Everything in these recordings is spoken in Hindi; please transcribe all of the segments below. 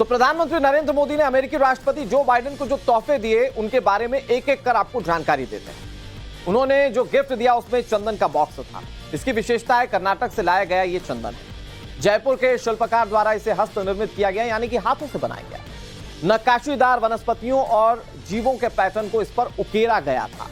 तो प्रधानमंत्री नरेंद्र मोदी ने अमेरिकी राष्ट्रपति जो बाइडेन को जो तोहफे दिए उनके बारे में एक एक कर आपको जानकारी देते हैं। उन्होंने जो गिफ्ट दिया उसमें चंदन का बॉक्स था। इसकी विशेषता है कर्नाटक से लाया गया ये चंदन है। जयपुर के शिल्पकार द्वारा इसे हस्त निर्मित किया गया, यानी कि हाथों से बनाया गया। नक्काशीदार वनस्पतियों और जीवों के पैटर्न को इस पर उकेरा गया था।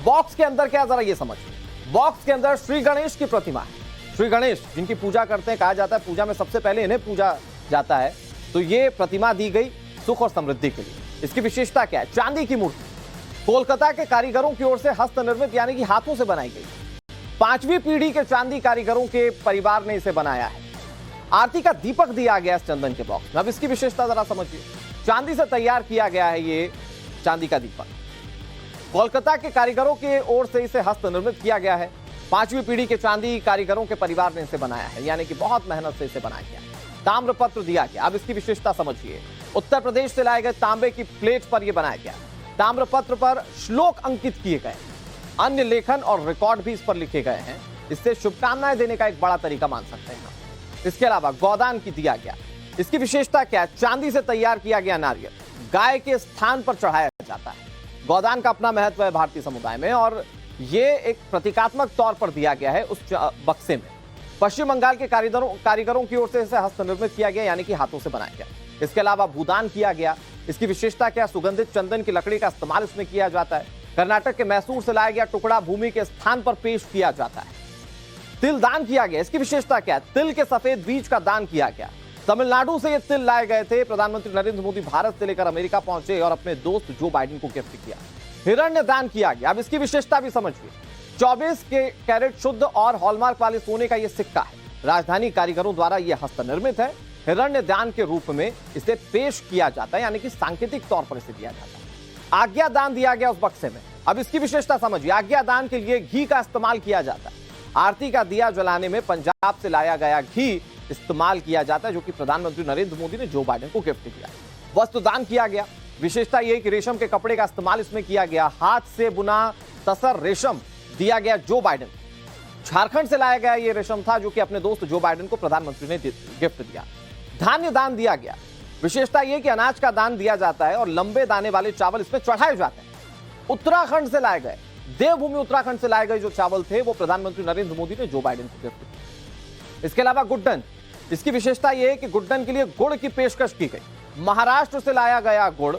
बॉक्स के अंदर क्या, जरा ये समझिए। बॉक्स के अंदर श्री गणेश की प्रतिमा है। श्री गणेश जिनकी पूजा करते हैं, कहा जाता है पूजा में सबसे पहले इन्हें पूजा जाता है, तो ये प्रतिमा दी गई सुख और समृद्धि के लिए। इसकी विशेषता क्या है? चांदी की मूर्ति, कोलकाता के कारीगरों की ओर से हस्त निर्मित, यानी कि हाथों से बनाई गई। 5वीं पीढ़ी के चांदी कारीगरों के परिवार ने इसे बनाया है। आरती का दीपक दिया गया इस चंदन के बॉक्स में। अब इसकी विशेषता जरा समझिए। चांदी से तैयार किया गया है ये चांदी का दीपक। कोलकाता के कारीगरों की ओर से इसे हस्त निर्मित किया गया है। 5वीं पीढ़ी के चांदी कारीगरों के परिवार ने इसे बनाया है, यानी कि बहुत मेहनत से इसे बनाया गया। ताम्रपत्र दिया गया। अब इसकी विशेषता समझिए। उत्तर प्रदेश से लाए गए तांबे की प्लेट पर यह बनाया गया। ताम्रपत्र पर श्लोक अंकित किए गए। अन्य लेखन और रिकॉर्ड भी इस पर लिखे गए हैं। इससे शुभकामनाएं देने का एक बड़ा तरीका मान सकते हैं। इसके अलावा गोदान की दिया गया। इसकी विशेषता क्या है? चांदी से तैयार किया गया नारियल गाय के स्थान पर चढ़ाया जाता है। गोदान का अपना महत्व है भारतीय समुदाय में, और ये एक प्रतीकात्मक तौर पर दिया गया है उस बक्से में। पश्चिम बंगाल के कारीगरों की ओर से इसे हस्त निर्मित किया गया, यानी कि हाथों से बनाया गया। इसके अलावा भूदान किया गया। इसकी विशेषता क्या? सुगंधित चंदन की लकड़ी का इस्तेमाल इसमें किया जाता है। कर्नाटक के मैसूर से लाया गया टुकड़ा भूमि के स्थान पर पेश किया जाता है। तिल दान किया गया। इसकी विशेषता क्या है? तिल के सफेद बीज का दान किया गया। तमिलनाडु से ये तिल लाए गए थे। प्रधानमंत्री नरेंद्र मोदी भारत से लेकर अमेरिका पहुंचे और अपने दोस्त जो बाइडेन को गिफ्ट किया। हिरण्य दान किया गया। अब इसकी विशेषता भी समझिए। 24 कैरेट शुद्ध और हॉलमार्क वाले सोने का यह सिक्का है। राजधानी कारीगरों द्वारा यह हस्त निर्मित है। हिरण्य दान के रूप में इसे पेश किया जाता है, यानी कि सांकेतिक तौर पर इसे दिया जाता है। आज्ञा दान दिया गया उस बक्से में। अब इसकी विशेषता समझिए। आज्ञा दान के लिए घी का इस्तेमाल किया जाता है। आरती का दिया जलाने में पंजाब से लाया गया घी इस्तेमाल किया जाता है, जो कि प्रधानमंत्री नरेंद्र मोदी ने जो बाइडेन को गिफ्ट किया। वस्त्रदान किया गया। विशेषता यह कि रेशम के कपड़े का इस्तेमाल इसमें किया गया। हाथ से बुना तसर रेशम दिया गया जो बाइडेन। झारखंड से लाया गया यह रेशम था, जो कि अपने दोस्त जो बाइडेन को प्रधानमंत्री ने गिफ्ट दिया। धान्य दान दिया गया। विशेषता यह कि अनाज का दान दिया जाता है और लंबे दाने वाले चावल इसमें चढ़ाए जाते हैं। उत्तराखंड से लाए गए, देवभूमि उत्तराखंड से लाए गए जो चावल थे वो प्रधानमंत्री नरेंद्र मोदी ने जो बाइडेन को गिफ्ट किया। इसके अलावा गुड्डन। इसकी विशेषता यह है कि गुड्डन के लिए गुड़ की पेशकश की गई। महाराष्ट्र से लाया गया गुड़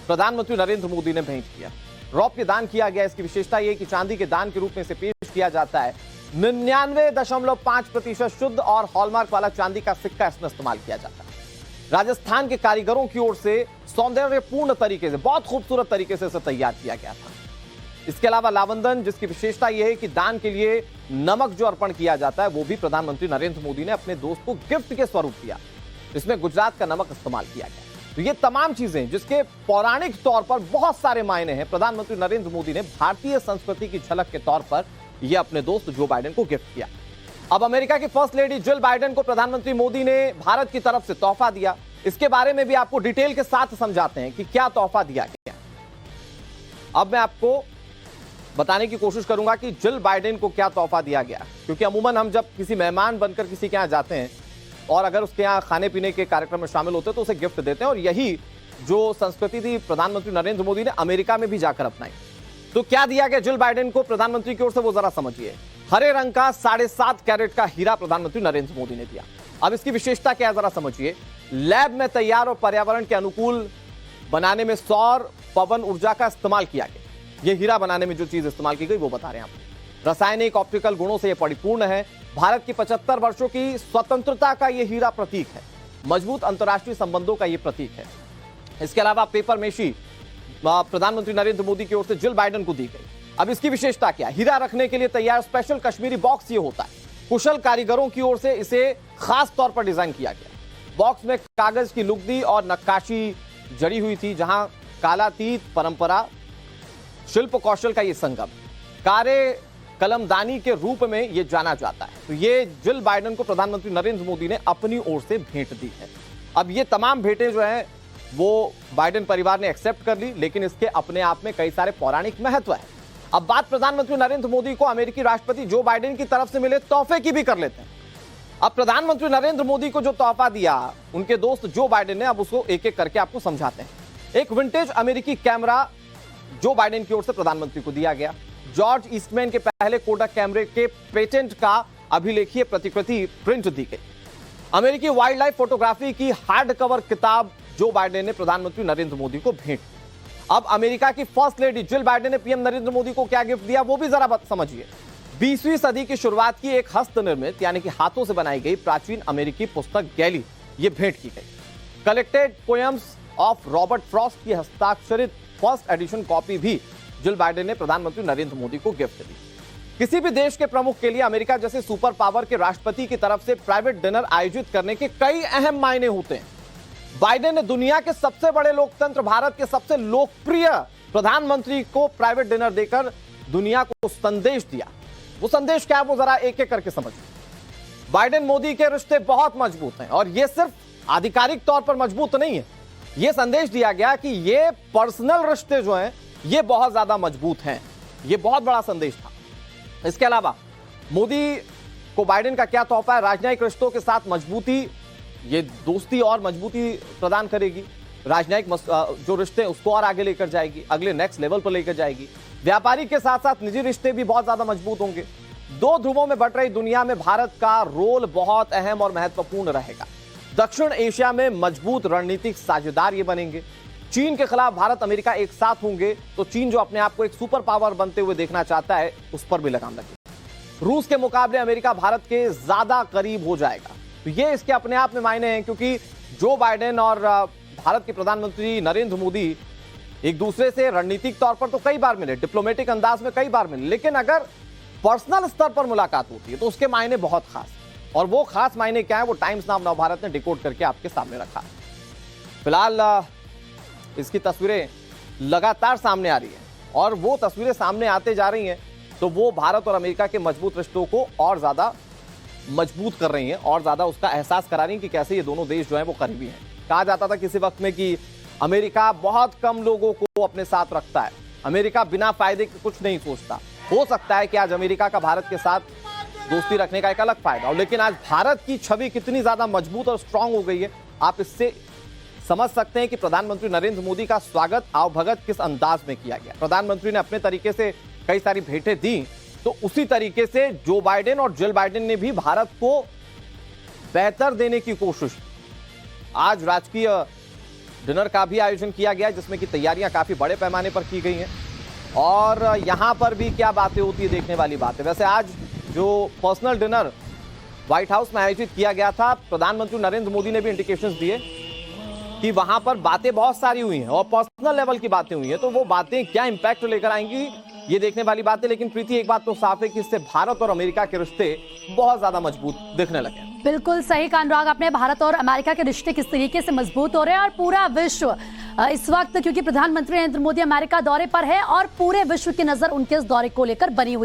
प्रधानमंत्री नरेंद्र मोदी ने भेंट किया। रौप्य दान किया गया। इसकी विशेषता यह कि चांदी के दान के रूप में इसे पेश किया जाता है। 99.5% शुद्ध और हॉलमार्क वाला चांदी का सिक्का इसमें इस्तेमाल किया जाता है। राजस्थान के कारीगरों की ओर से सौंदर्यपूर्ण तरीके से, बहुत खूबसूरत तरीके से इसे तैयार किया गया था। इसके अलावा लावंदन, जिसकी विशेषता यह है कि दान के लिए नमक जो अर्पण किया जाता है वो भी प्रधानमंत्री नरेंद्र मोदी ने अपने दोस्त को गिफ्ट के स्वरूप दिया। इसमें गुजरात का नमक इस्तेमाल किया गया। तो ये तमाम चीजें जिसके पौराणिक तौर पर बहुत सारे मायने हैं, प्रधानमंत्री नरेंद्र मोदी ने भारतीय संस्कृति की झलक के तौर पर यह अपने दोस्त जो बाइडेन को गिफ्ट किया। अब अमेरिका की फर्स्ट लेडी जिल बाइडेन को प्रधानमंत्री मोदी ने भारत की तरफ से तोहफा दिया। इसके बारे में भी आपको डिटेल के साथ समझाते हैं कि क्या तोहफा दिया गया। अब मैं आपको बताने की कोशिश करूंगा कि जिल बाइडेन को क्या तोहफा दिया गया, क्योंकि अमूमन हम जब किसी मेहमान बनकर किसी के यहां जाते हैं और अगर उसके यहाँ खाने पीने के कार्यक्रम में शामिल होते हैं तो उसे गिफ्ट देते हैं, और यही जो संस्कृति थी प्रधानमंत्री नरेंद्र मोदी ने अमेरिका में भी जाकर अपनाई। तो क्या दिया गया जिल बाइडेन को प्रधानमंत्री की ओर से, वो जरा समझिए। हरे रंग का 7.5 कैरेट का हीरा प्रधानमंत्री नरेंद्र मोदी ने दिया। अब इसकी विशेषता क्या है जरा समझिए। लैब में तैयार और पर्यावरण के अनुकूल बनाने में सौर पवन ऊर्जा का इस्तेमाल किया गया। यह हीरा बनाने में जो चीज इस्तेमाल की गई वो बता रहे हैं आप। रासायनिक ऑप्टिकल गुणों से यह परिपूर्ण है। भारत की 75 वर्षों की स्वतंत्रता का यह हीरा प्रतीक है। मजबूत अंतर्राष्ट्रीय संबंधों का यह प्रतीक है। इसके अलावा पेपर मेशी प्रधानमंत्री नरेंद्र मोदी की ओर से जिल बाइडेन को दी गई। अब इसकी विशेषता क्या? हीरा रखने के लिए तैयार स्पेशल कश्मीरी बॉक्स ये होता है। कुशल कारीगरों की ओर से इसे खास तौर पर डिजाइन किया गया। बॉक्स में कागज की लुगदी और नक्काशी जड़ी हुई थी, जहां कालातीत परंपरा शिल्प कौशल का यह संगम कार्य कलमदानी के रूप में यह जाना जाता है। तो ये जिल बाइडेन को प्रधानमंत्री नरेंद्र मोदी ने अपनी ओर से भेंट दी है। अब ये तमाम भेंटें जो हैं वो बाइडेन परिवार ने एक्सेप्ट कर ली, लेकिन इसके अपने आप में कई सारे पौराणिक महत्व है। अब बात प्रधानमंत्री नरेंद्र मोदी को अमेरिकी राष्ट्रपति जो बाइडेन की तरफ से मिले तोहफे की भी कर लेते हैं। अब प्रधानमंत्री नरेंद्र मोदी को जो तोहफा दिया उनके दोस्त जो बाइडेन ने, अब उसको एक एक करके आपको समझाते हैं। एक विंटेज अमेरिकी कैमरा जो बाइडेन की ओर से प्रधानमंत्री को दिया गया। जॉर्ज ईस्टमैन के पहले कोडक कैमरे के पेटेंट का अभिलेखीय प्रतिकृति प्रिंट दी गई। अमेरिकी वाइल्ड लाइफ फोटोग्राफी की हार्ड कवर किताब जो बाइडेन ने प्रधानमंत्री नरेंद्र मोदी को भेंट। अब अमेरिका की फर्स्ट लेडी जिल बाइडेन ने पीएम नरेंद्र मोदी को क्या गिफ्ट दिया वो भी जरा समझिए। 20वीं सदी की शुरुआत की एक हस्तनिर्मित यानी कि हाथों से बनाई गई प्राचीन अमेरिकी पुस्तक गैली ये भेंट की गई। Collected poems of Robert Frost की हस्ताक्षरित फर्स्ट एडिशन कॉपी भी जिल बाइडेन ने प्रधानमंत्री नरेंद्र मोदी को गिफ्ट दी। किसी भी देश के प्रमुख के लिए अमेरिका जैसे सुपर पावर के राष्ट्रपति की तरफ से प्राइवेट डिनर आयोजित करने के कई अहम मायने होते हैं। बाइडेन ने दुनिया के सबसे बड़े लोकतंत्र भारत के सबसे लोकप्रिय प्रधानमंत्री को प्राइवेट डिनर देकर दुनिया को संदेश दिया। वो संदेश क्या है वो जरा एक एक करके समझिए। बाइडेन मोदी के रिश्ते बहुत मजबूत हैं और ये सिर्फ आधिकारिक तौर पर मजबूत नहीं है, ये संदेश दिया गया कि ये पर्सनल रिश्ते जो हैं ये बहुत ज्यादा मजबूत हैं। ये बहुत बड़ा संदेश था। इसके अलावा मोदी को बाइडेन का क्या तोहफा है? राजनयिक रिश्तों के साथ मजबूती, ये दोस्ती और मजबूती प्रदान करेगी। राजनयिक जो रिश्ते हैं उसको और आगे लेकर जाएगी, अगले नेक्स्ट लेवल पर लेकर जाएगी। व्यापारिक के साथ साथ निजी रिश्ते भी बहुत ज्यादा मजबूत होंगे। दो ध्रुवों में बट रही दुनिया में भारत का रोल बहुत अहम और महत्वपूर्ण रहेगा। दक्षिण एशिया में मजबूत रणनीतिक साझेदार ये बनेंगे। चीन के खिलाफ भारत अमेरिका एक साथ होंगे तो चीन जो अपने आप को एक सुपर पावर बनते हुए देखना चाहता है उस पर भी लगाम लगेगा। रूस के मुकाबले अमेरिका भारत के ज्यादा करीब हो जाएगा। तो ये इसके अपने आप में मायने हैं क्योंकि जो बाइडेन और भारत के प्रधानमंत्री नरेंद्र मोदी एक दूसरे से रणनीतिक तौर पर तो कई बार मिले, डिप्लोमेटिक अंदाज में कई बार मिले, लेकिन अगर पर्सनल स्तर पर मुलाकात होती है तो उसके मायने बहुत खास। और वो खास मायने क्या है वो टाइम्स नाउ नवभारत ने डिकोड करके आपके सामने रखा। फिलहाल इसकी तस्वीरें लगातार सामने आ रही हैं और वो तस्वीरें सामने आते जा रही हैं तो वो भारत और अमेरिका के मजबूत रिश्तों को और ज्यादा मजबूत कर रही हैं और ज्यादा उसका एहसास करा रही हैं कि कैसे ये दोनों देश जो हैं वो करीबी हैं। कहा जाता था किसी वक्त में कि अमेरिका बहुत कम लोगों को अपने साथ रखता है, अमेरिका बिना फायदे के कुछ नहीं सोचता। हो सकता है कि आज अमेरिका का भारत के साथ दोस्ती रखने का एक अलग फायदा हो, लेकिन आज भारत की छवि कितनी ज्यादा मजबूत और स्ट्रांग हो गई है आप इससे समझ सकते हैं कि प्रधानमंत्री नरेंद्र मोदी का स्वागत आवभगत किस अंदाज में किया गया। प्रधानमंत्री ने अपने तरीके से कई सारी भेंटें दी तो उसी तरीके से जो बाइडेन और जिल बाइडेन ने भी भारत को बेहतर देने की कोशिश की। आज राजकीय डिनर का भी आयोजन किया गया जिसमें कि तैयारियां काफी बड़े पैमाने पर की गई हैं और यहां पर भी क्या बातें होती है देखने वाली बात है। वैसे आज जो पर्सनल डिनर व्हाइट हाउस में आयोजित किया गया था, प्रधानमंत्री नरेंद्र मोदी ने भी इंडिकेशंस दिए कि वहां पर बातें बहुत सारी हुई हैं और पर्सनल लेवल की बातें हुई हैं, तो वो बातें क्या इंपैक्ट लेकर आएंगी ये देखने वाली बात है। लेकिन प्रीति एक बात तो साफ है कि इससे भारत और अमेरिका के रिश्ते बहुत ज्यादा मजबूत दिखने लगे। बिल्कुल सही कहा अनुराग आपने। भारत और अमेरिका के रिश्ते किस तरीके से मजबूत हो रहे हैं और पूरा विश्व इस वक्त, क्योंकि प्रधानमंत्री नरेंद्र मोदी अमेरिका दौरे पर है और पूरे विश्व की नजर उनके इस दौरे को लेकर बनी हुई